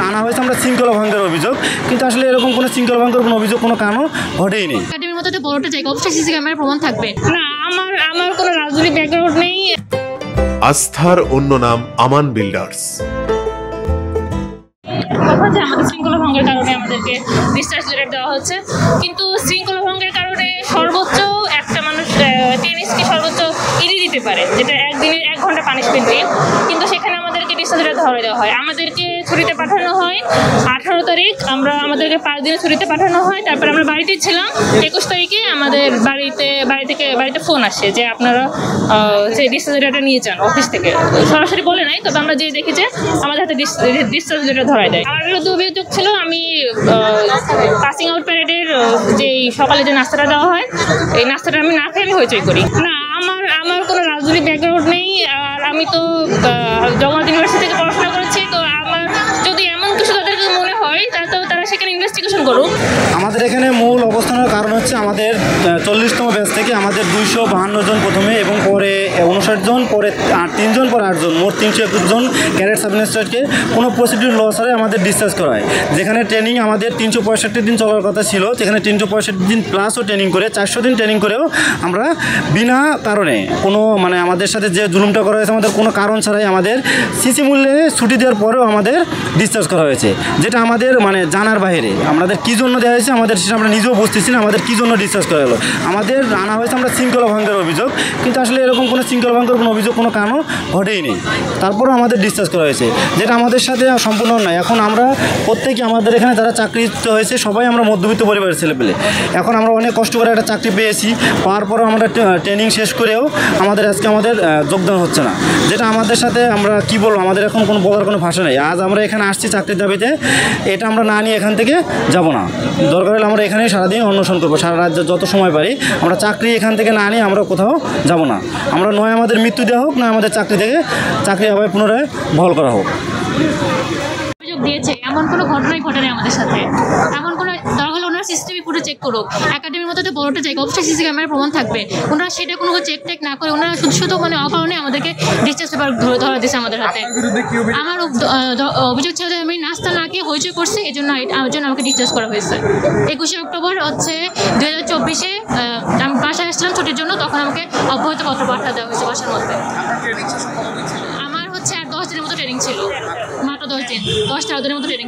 আনা হয়েছে আমরা শৃঙ্খলা ভঙ্গের অভিযোগ, কিন্তু আসলে এরকম কোনো শৃঙ্খলা ভঙ্গের কোনো অভিযোগ কোনো কারণ ঘটেই নেই। একাডেমির মতো একটা বড়টা জায়গা, অবশ্যই সিসি ক্যামেরার প্রমাণ থাকবে। না, আমার কোনো রাজনৈতিক ব্যাকগ্রাউন্ড নেই। আস্থার অন্য নাম আমান বিল্ডার্স। আমাদের শৃঙ্খলা ভঙ্গের কারণে আমাদেরকে ডিসচার্জ লেটার দেওয়া হচ্ছে, কিন্তু শৃঙ্খলা ভঙ্গের কারণে সর্বোচ্চ একটা মানুষ টেনিসকে সর্বোচ্চ ইডি দিতে পারে, যেটা একদিনের 1 ঘন্টা পানিশমেন্ট দিন, কিন্তু সেখানে আমাদেরকে ডিসচার্জ লেটার ধরে দেওয়া হয়। আমাদেরকে ছুটিতে পাঠানো হয় 18 তারিখ, আমাদেরকে 5 দিনে ছুটিতে পাঠানো হয়। তারপর আমরা বাড়িতে ছিলাম। 21 তারিখে আমাদের বাড়িতে ফোন আসে যে আপনারা যে ডিসচার্জ লেটারটা নিয়ে যান অফিস থেকে। সরাসরি বলে নাই, তবে আমরা যে দেখি যে আমাদের হাতে ডিসচার্জ লেটার ধরায় দেয়। আমার বিরুদ্ধে অভিযোগ ছিল আমি পাসিং আউট প্যারেডের যে সকালে যে নাস্তাটা দেওয়া হয়, এই নাস্তাটা আমি না খেয়ে আমি হইচই করি। না, আমার কোনো রাজনৈতিক ব্যাকগ্রাউন্ড নেই, আর আমি তো জগন্নাথ ইউনিভার্সিটি থেকে পড়াশোনা করেছি। তো আমার যদি এমন কিছু তাদেরকে মনে হয় তারা সেখানে ইনভেস্টিগেশন করুক। আমাদের এখানে মূল অবস্থানের কারণ হচ্ছে আমাদের 40তম ব্যাচ থেকে আমাদের 252 জন প্রথমে, এবং পরে 59 জন, পরে 3 জন, পরে 8 জন, মোট 321 জন ক্যাডেট সাব ইনস্ট্রাক্টরকে কোনো প্রসিডিউর লস ছাড়াই আমাদের ডিসচার্জ করা হয়। যেখানে ট্রেনিং আমাদের 365 দিন চলার কথা ছিল, সেখানে 365 দিন প্লাসও ট্রেনিং করে 400 দিন ট্রেনিং করেও আমরা বিনা কারণে কোনো আমাদের সাথে যে জুলুমটা করা হয়েছে আমাদের কোনো কারণ ছাড়াই আমাদের সিসি মূল্যে ছুটি দেওয়ার পরেও আমাদের ডিসচার্জ করা হয়েছে, যেটা আমাদের জানার বাইরে। আমাদের কী জন্য দেওয়া হয়েছে আমাদের সেটা আমরা নিজেও বুঝতেছি না, আমাদের কী জন্য ডিসচার্জ করা হলো। আমাদের আনা হয়েছে আমরা শৃঙ্খলা ভঙ্গের অভিযোগ, কিন্তু আসলে এরকম কোনো শৃঙ্খলা ভঙ্গের কোনো অভিযোগ কোনো কারণ ঘটেই নেই। তারপরেও আমাদের ডিসচার্জ করা হয়েছে, যেটা আমাদের সাথে সম্পূর্ণ নয়। এখন আমরা প্রত্যেকে আমাদের এখানে যারা চাকরিচ্যুত হয়েছে সবাই আমরা মধ্যবিত্ত পরিবারের ছেলেপেলে। এখন আমরা অনেক কষ্ট করে একটা চাকরি পেয়েছি, পাওয়ার পরেও আমরা ট্রেনিং শেষ করেও আমাদের যোগদান হচ্ছে না, যেটা আমাদের সাথে আমরা কি বলবো, আমাদের এখন কোনো বলার কোনো ভাষা নেই। আজ আমরা এখানে আসছি চাকরির দাবিতে, এটা আমরা না নিয়ে এখান থেকে যাব না। দরকার হলে আমরা এখানেই সারাদিন অন্বেষণ করবো, সারা রাজ্যে যত সময় পারি। আমরা চাকরি এখান থেকে না নিয়ে আমরা কোথাও যাব না। আমরা নয় আমাদের মৃত্যু দেওয়া হোক, না আমাদের চাকরি আবার পুনরায় বহাল করা হোক। অভিযোগ দিয়েছে এমন কোনো ঘটনাই ঘটে নাই আমাদের সাথে। এমন কোনো দরকার হলে ওনারা সিসিটিভি ফুটেজ চেক করুক। একাডেমির মতো একটা বড়টা জায়গা, অবশ্যই সিসি ক্যামেরার প্রমাণ থাকবে। ওনারা সেটা কোনো চেক টেক না করে ওনারা শুধু অকারণে আমাদেরকে ডিসচার্জ পেপার ধরা দিয়েছে আমাদের হাতে। আমার অভিযোগ ছিল যে আমি নাস্তা না খেয়ে হইচই করছি, এই জন্য আমাকে ডিসচার্জ করা হয়েছে। 21 অক্টোবর 2024 আমি বাসায় আসছিলাম ছুটির জন্য, তখন আমাকে অব্যাহত পত্র পাঠা দেওয়া হয়েছে বাসার মধ্যে। আমার আর 10 দিনের মতো ট্রেনিং ছিল, মাত্র 10 দিন, 10-13 দিনের মতো ট্রেনিং।